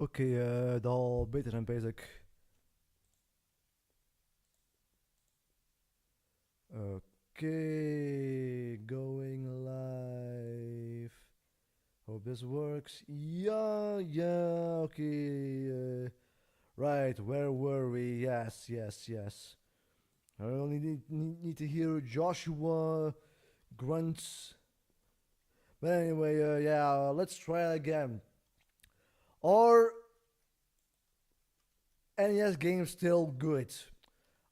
Oké, dan beter en basic. Okay, going live. Hope this works. Yeah, okay. Right, where were we? Yes. I only need to hear Joshua grunts. But anyway, yeah, let's try again. Are NES games still good?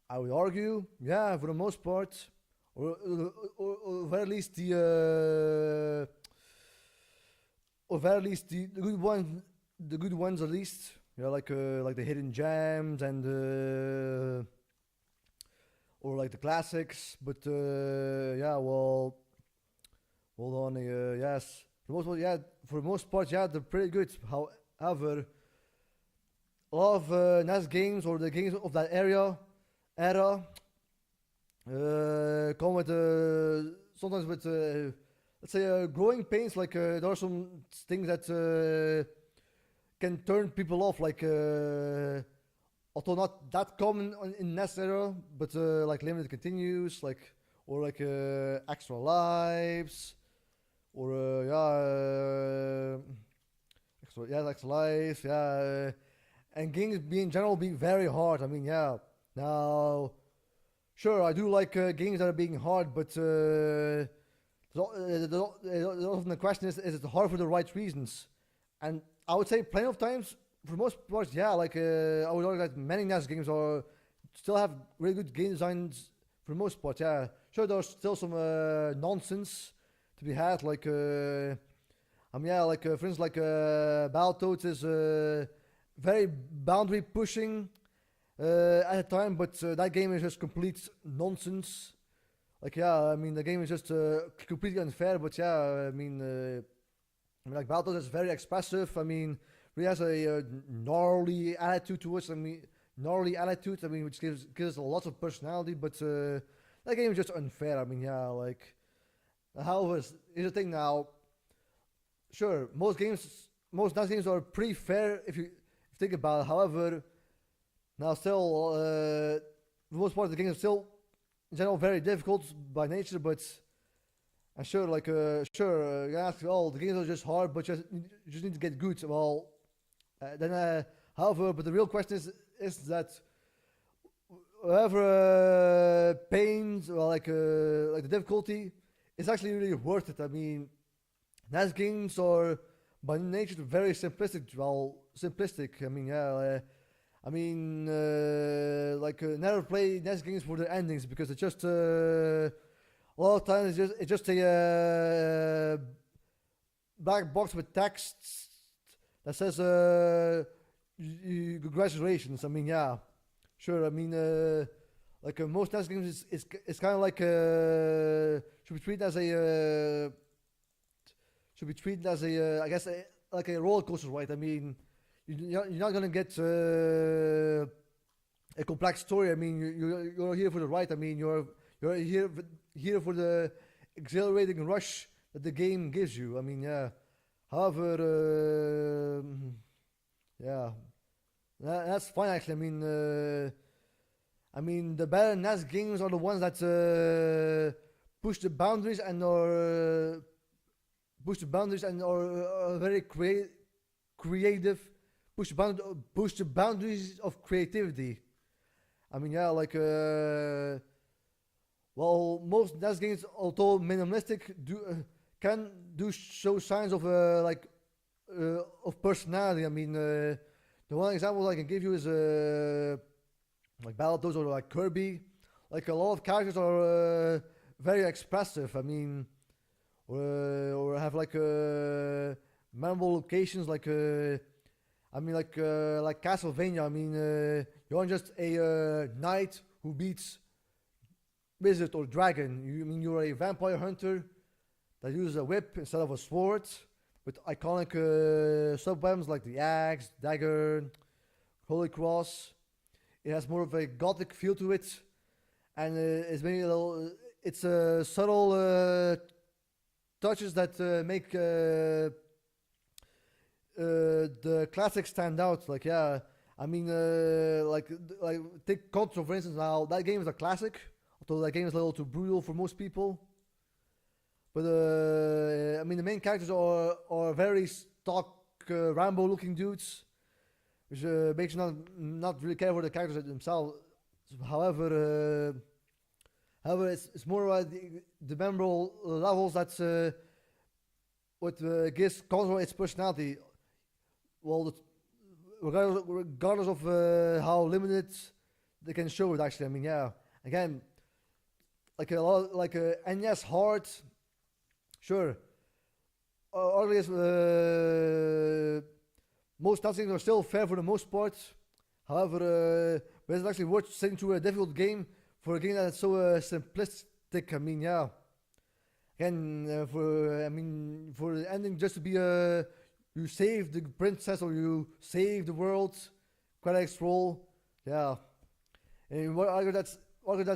I would argue, yeah, for the most part, or at least or at least the good ones at least. Yeah, like the hidden gems and or like the classics. But yeah, well, hold on. Yes, for the most part, yeah, for the most part, yeah, they're pretty good. However, a lot of NES games or the games of that era come with sometimes with let's say growing pains. Like there are some things that can turn people off. Like although not that common in NES era, but like limited continues, like or like extra lives, or extra lives, and games in general being very hard. I mean, yeah. Now, sure, I do like games that are being hard, but often the question is it hard for the right reasons? And I would say plenty of times, for most parts, yeah, like I would argue that many NES games are still have really good game designs for the most part, yeah. Sure, there's still some nonsense to be had, like, yeah, like, for instance, like, Battletoads is very boundary pushing at the time, but that game is just complete nonsense. Like, yeah, I mean, the game is just completely unfair, but yeah, I mean, like, Baltos is very expressive. I mean, he has a gnarly attitude to us. Gnarly attitude. I mean, which gives a lot of personality. But that game is just unfair. I mean, yeah, like, however, here's the thing now. Sure, most nice games are pretty fair if you think about it. However, now still, for the most part, the games are still in general very difficult by nature. But and sure, like, you ask, oh, the games are just hard, but you just need to get good. Well, then, however, but the real question is that whatever pains or like the difficulty is actually really worth it. I mean, NAS games are by nature very simplistic. Well, simplistic. I mean, yeah. Never play NES games for the endings because it's just a lot of times it's just a black box with text that says congratulations. I mean, yeah, sure. I mean, like most NES games is kind of like should be treated as a I guess like a roller coaster, right? I mean, you're not gonna get a complex story. I mean, you're here for the ride. I mean, you're here for the exhilarating rush that the game gives you. I mean, yeah. However, yeah, that's fine actually. The better NES games are the ones that push the boundaries and are very creative. Push the boundaries of creativity. I mean, yeah, like well, most NES games, although minimalistic, can do show signs of of personality. I mean, the one example I can give you is like Battletoads or like Kirby. Like a lot of characters are very expressive. I mean, or have like memorable locations like Castlevania. I mean, you aren't just a knight who beats wizard or dragon. You're a vampire hunter that uses a whip instead of a sword with iconic sub weapons like the axe, dagger, holy cross. It has more of a gothic feel to it, and it's maybe a little. It's subtle touches that make the classics stand out. Like yeah, I mean, like take Control for instance. Now that game is a classic, although that game is a little too brutal for most people. But I mean, the main characters are very stock Rambo-looking dudes, which makes you not really care for the characters themselves. However, it's more about the memorable levels that what gives Control its personality. Well, regardless of how limited they can show it. Actually, I mean, yeah. Again, like a lot, like NES Hard, sure. Earliest, most things are still fair for the most part. However, but it's actually worth sitting through a difficult game for a game that's so simplistic. I mean, yeah. Again, for the ending just to be you save the princess or you save the world, credits roll, yeah. And what argue that's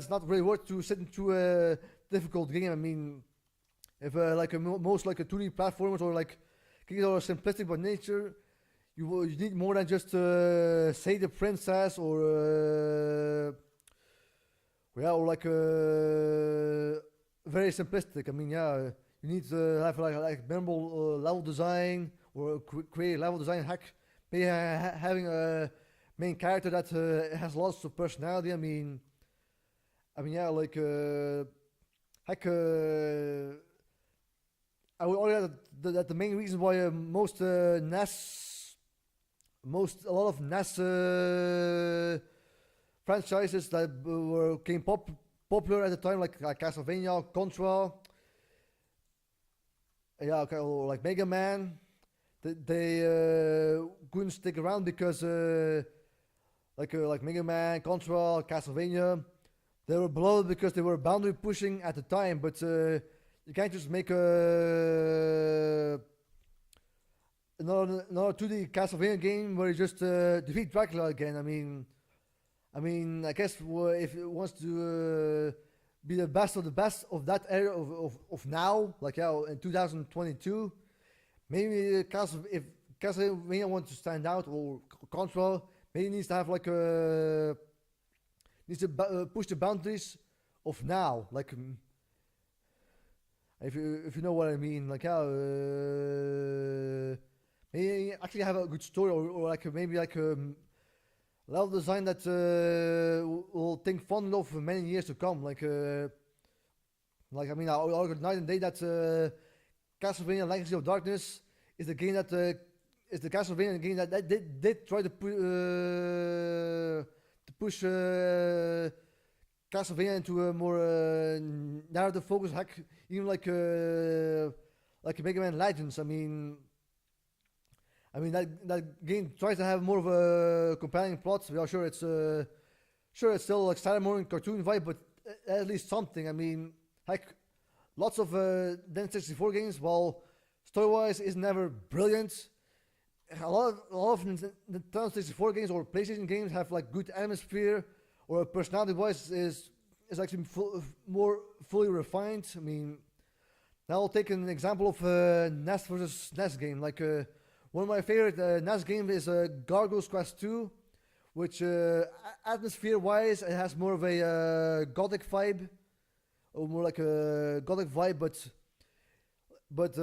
not really worth to sitting through a difficult game. I mean, if like most like a 2D platformers or like games that are simplistic by nature, you need more than just save the princess or yeah, or like very simplistic. I mean, yeah, you need to have like memorable level design or create level design hack. Maybe having a main character that has lots of personality. I mean, yeah, like heck. I would argue that the main reason why most NES, a lot of NES franchises that came popular at the time, like Castlevania, Contra, yeah, okay, or like Mega Man, they couldn't stick around because like Mega Man, Contra, Castlevania, they were beloved because they were boundary pushing at the time. But you can't just make another 2D Castlevania game where you just defeat Dracula again. I guess if it wants to be the best of that era of now, like yeah, in 2022, maybe if Castlevania wants to stand out or Control, maybe it needs to have like needs to push the boundaries of now, like if you know what I mean, like how maybe actually have a good story or like maybe like level design that will think fond of for many years to come. Like I mean, I'll argue night and day that Castlevania Legacy of Darkness is the game that is the Castlevania game that did try to push Castlevania into a more narrative focus hack, even like Mega Man Legends. I mean that game tries to have more of a compelling plot. We are sure it's still like Saturday morning cartoon vibe, but at least something. I mean, heck, lots of Nintendo 64 games, while story wise is never brilliant. A lot of Nintendo 64 games or PlayStation games have like good atmosphere or personality wise is actually more fully refined. I mean, now I'll take an example of NES versus NES game. Like one of my favorite NES games is Gargoyle's Quest 2, which atmosphere wise it has more of a gothic vibe, or more like a gothic vibe, but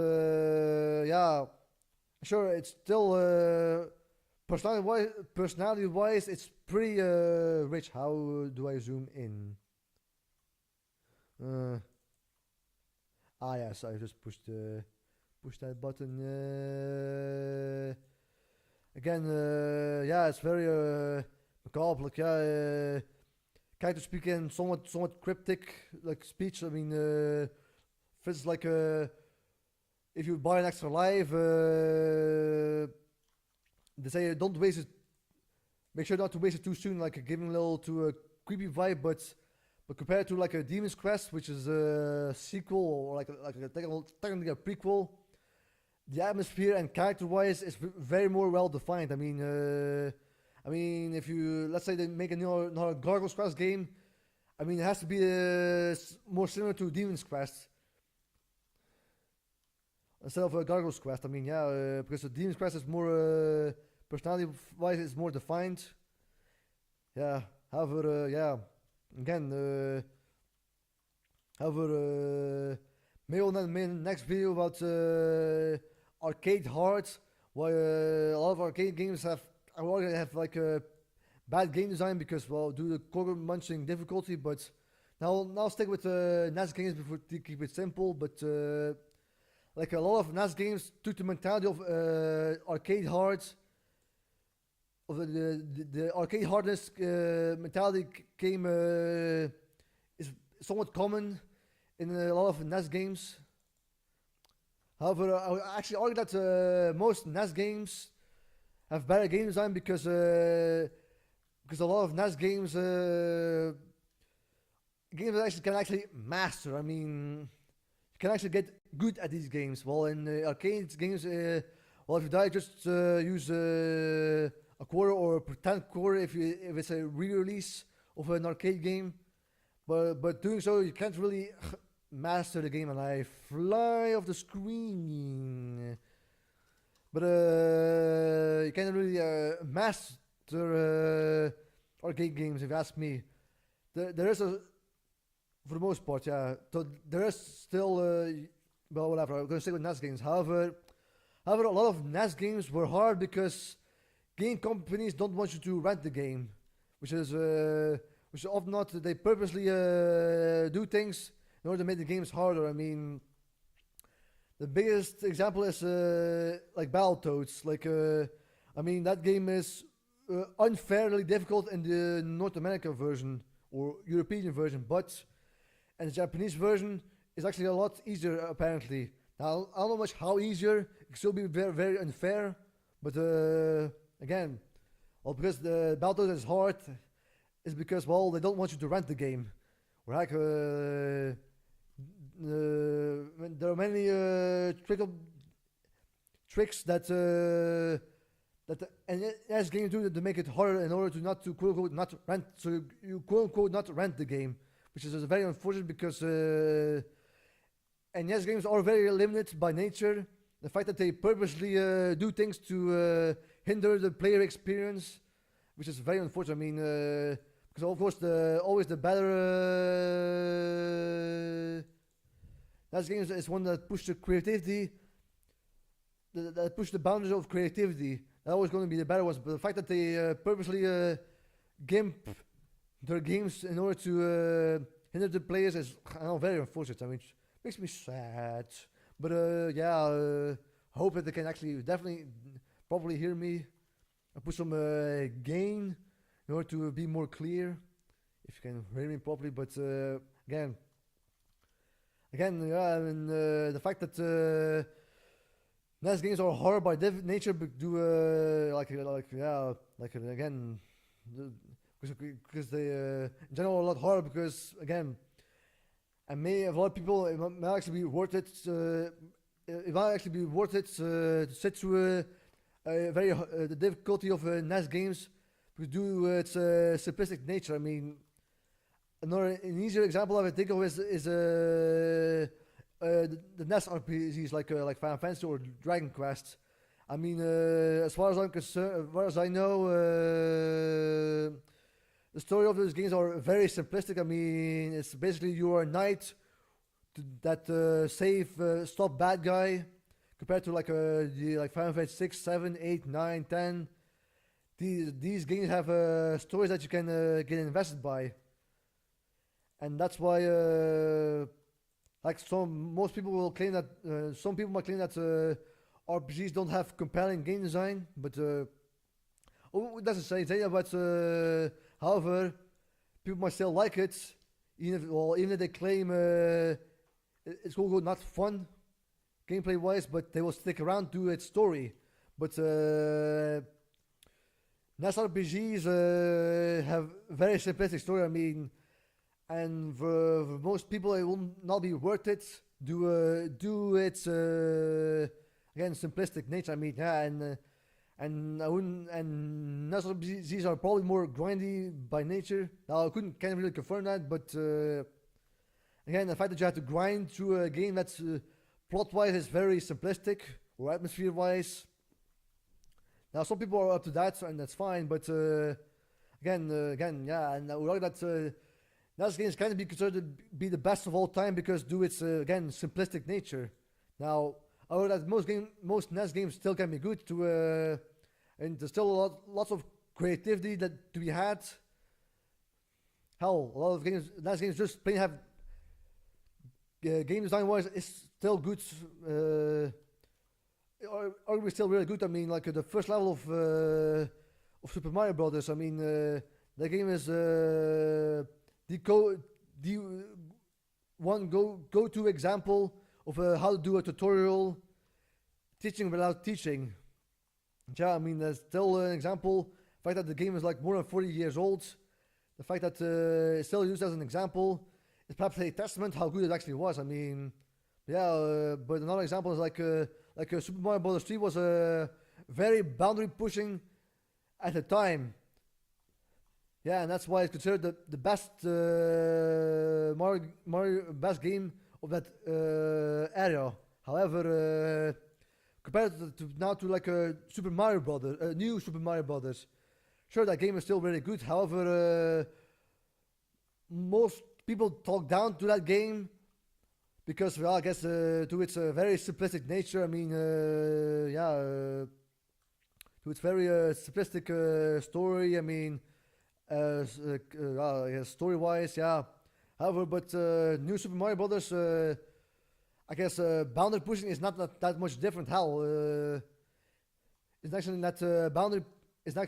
yeah, sure it's still personality wise it's pretty rich. How do I zoom in? Yes, I just pushed that button. Again, yeah, it's very macabre. Like, yeah, character speaking somewhat cryptic, like speech. I mean, for instance, like if you buy an extra life, they say don't waste it. Make sure not to waste it too soon, like giving a little to a creepy vibe, but compared to like a Demon's Quest, which is a sequel or like technically a prequel, the atmosphere and character-wise is very more well defined. I mean, if you let's say they make another Gargoyle's Quest game, I mean it has to be more similar to Demon's Quest. instead of Gargoyle's Quest. I mean, yeah, because the Demon's Quest is more personality-wise, it's more defined. Yeah. However, yeah, again, maybe on the next video about arcade heart. Why a lot of arcade games already have like a bad game design because well, due to core munching difficulty. But now stick with NES games before to keep it simple. But like a lot of NES games took the mentality of arcade hard, of the arcade hardness mentality came is somewhat common in a lot of NES games. However, I would actually argue that most NES games have better game design because a lot of NES games games actually can actually master. I mean, you can actually get good at these games. While in arcade games, well, if you die, just use a quarter or a pretend quarter if it's a re-release of an arcade game. But doing so, you can't really master the game, and I fly off the screen. But you can't really master arcade games, if you ask me. There is a, for the most part, yeah. So there is still, well, whatever. I'm gonna stick with NES games. However, a lot of NES games were hard because game companies don't want you to rent the game, which is often not. They purposely do things in order to make the games harder. I mean, the biggest example is like Battletoads. Like, I mean, that game is unfairly difficult in the North American version or European version, but in the Japanese version, it's actually a lot easier apparently. Now, I don't know much how easier. It can still be very, very unfair, but again, well, because the Battletoads is hard, is because well they don't want you to rent the game. Or like there are many tricks that the NES games do to make it harder in order to not to quote unquote not rent. So you quote unquote not rent the game, which is very unfortunate because NES games are very limited by nature. The fact that they purposely do things to hinder the player experience, which is very unfortunate. I mean, because of course always the better NES games is one that push the creativity, that push the boundaries of creativity. That always going to be the better ones. But the fact that they purposely gimp their games in order to hinder the players is, I know, very unfortunate. I mean, it makes me sad. But yeah, hope that they can actually definitely probably hear me and put some gain in order to be more clear. If you can hear me properly. But again, yeah, I mean, the fact that NES games are hard by nature, but do again, because they in general are a lot harder because again, and may a lot of people it might actually be worth it. It might actually be worth it to sit through very the difficulty of NES games because due to its simplistic nature. I mean, an easier example I would think of is the NES RPGs like Final Fantasy or Dragon Quest. I mean, as far as I'm concerned, as far as I know, the story of those games are very simplistic. I mean, it's basically you are a knight that stop bad guy, compared to like Final Fantasy 6, 7, 8, 9, 10. These games have stories that you can get invested by, and that's why most people will claim that some people might claim that RPGs don't have compelling game design, but it doesn't say that. But however, people might still like it, even if they claim it's also not fun gameplay wise, but they will stick around to its story. But NES RPGs have very simplistic story. I mean, and for most people, it will not be worth it. Do its again simplistic nature. I mean, yeah, and I wouldn't. And NES RPGs are probably more grindy by nature. Now I can't really confirm that, but again, the fact that you have to grind through a game that's plot wise is very simplistic, or atmosphere wise. Now some people are up to that, and that's fine. But again, yeah, and we argue that NES games can be considered to be the best of all time because due its again simplistic nature. Now, I argue that most NES games still can be good and there's still lots of creativity that to be had. Hell, a lot of NES games just plain have game design wise is still good. Arguably still really good. I mean, like the first level of Super Mario Brothers. I mean, that game is the one go to example of how to do a tutorial, teaching without teaching. Yeah, I mean, there's still an example. The fact that the game is like more than 40 years old, the fact that it's still used as an example, is perhaps a testament how good it actually was. I mean, yeah, but another example is like Super Mario Bros. 3 was very boundary pushing at the time. Yeah, and that's why it's considered the best Mario best game of that era. However, compared to now to like a Super Mario Brothers, new Super Mario Brothers, sure that game is still very good. However, most people talk down to that game because, well, I guess to its very simplistic nature. I mean, yeah, to its very simplistic story. I mean, story-wise, yeah. However, but New Super Mario Brothers, I guess boundary pushing is not that much different. Hell, it's actually not boundary. It's not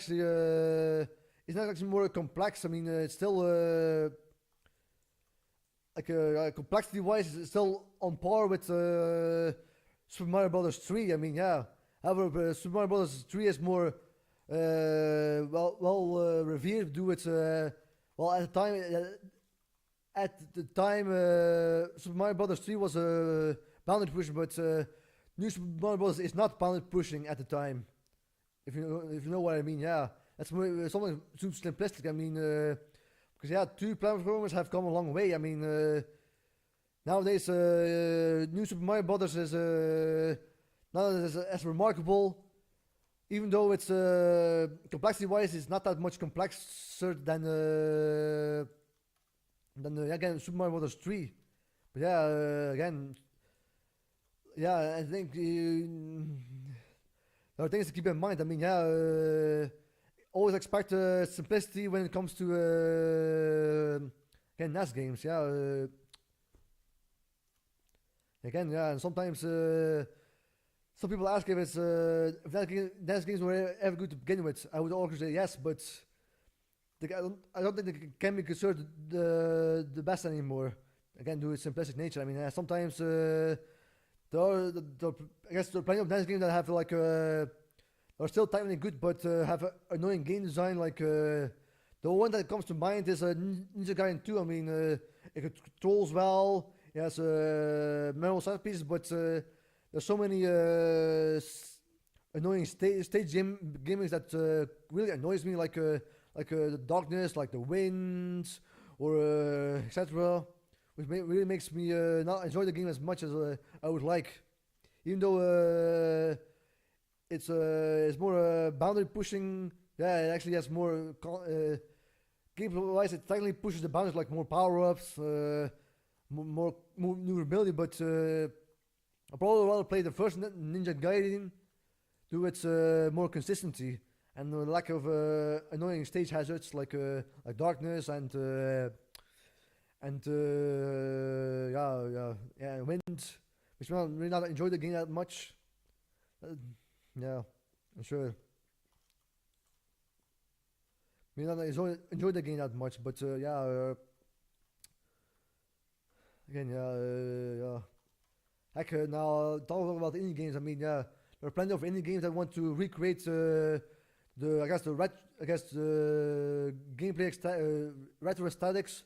actually more complex. I mean, it's still complexity-wise, it's still on par with Super Mario Brothers 3. I mean, yeah. However, Super Mario Brothers 3 is more revered due its well at the time Super Mario Brothers 3 was boundary pushing, but New Super Mario Brothers is not boundary pushing at the time. If you know what I mean, yeah. That's something too simplistic. I mean, because yeah, two platformers have come a long way. I mean, nowadays New Super Mario Brothers is not as remarkable. Even though it's complexity-wise, it's not that much complexer than again Super Mario Bros. 3. But yeah, again, yeah, I think there are things to keep in mind. I mean, yeah, always expect simplicity when it comes to again NES games. Yeah, again, yeah, and sometimes. Some people ask if it's NES games were ever good to begin with. I would also say yes, but I don't think they can be considered the best anymore. Again, due to its simplistic nature. I mean, sometimes I guess there are plenty of NES games that have like are still technically good, but have annoying game design. Like the one that comes to mind is Ninja Gaiden 2. I mean, it controls well. It has memorable set pieces, but there's so many annoying stage gimmicks that really annoys me, like the darkness, like the winds, or etc. Which really makes me not enjoy the game as much as I would like. Even though it's more boundary pushing, yeah, it actually has more gameplay-wise. It technically pushes the boundaries, like more power-ups, more maneuverability, but. I'd probably rather play the first Ninja Gaiden due to its more consistency and the lack of annoying stage hazards like darkness and wind, which I really not enjoy the game that much. Yeah, I'm sure. May not enjoy the game that much, but again, yeah. Heck, now talking about indie games, I mean, yeah, there are plenty of indie games that want to recreate the gameplay retro aesthetics.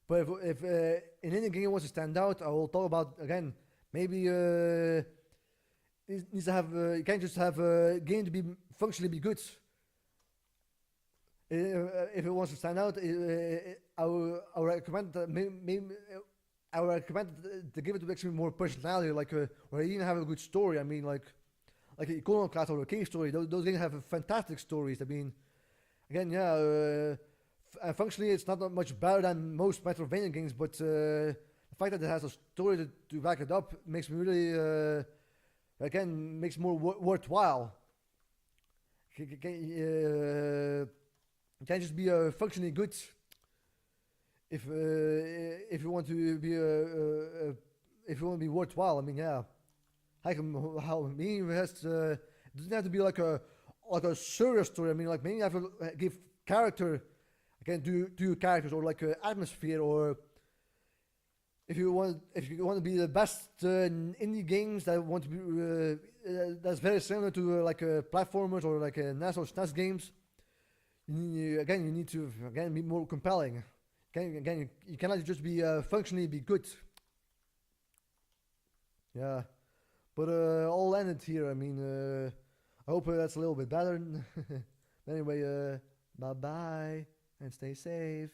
But if an indie game wants to stand out, I will talk about again. Maybe it needs to have you can't just have a game to be functionally be good. If it wants to stand out, I would recommend that maybe I would recommend to give it actually more personality, like where you even have a good story. I mean, like Iconoclast or a Cave Story. Those games have fantastic stories. I mean, again, yeah. Functionally, it's not that much better than most Metroidvania games, but the fact that it has a story to back it up makes me really, again, makes more worthwhile. It can just be functionally good if you want to be if you want to be worthwhile. I mean, yeah, how me has it doesn't have to be like a serious story. I mean, like maybe you have to give character again to your characters or like atmosphere, or if you want to be the best in indie games that want to be that's very similar to platformers or like NES or SNES games. You need to again be more compelling. You cannot just be functionally be good. Yeah, but I'll end it here. I mean, I hope that's a little bit better. Anyway, bye bye and stay safe.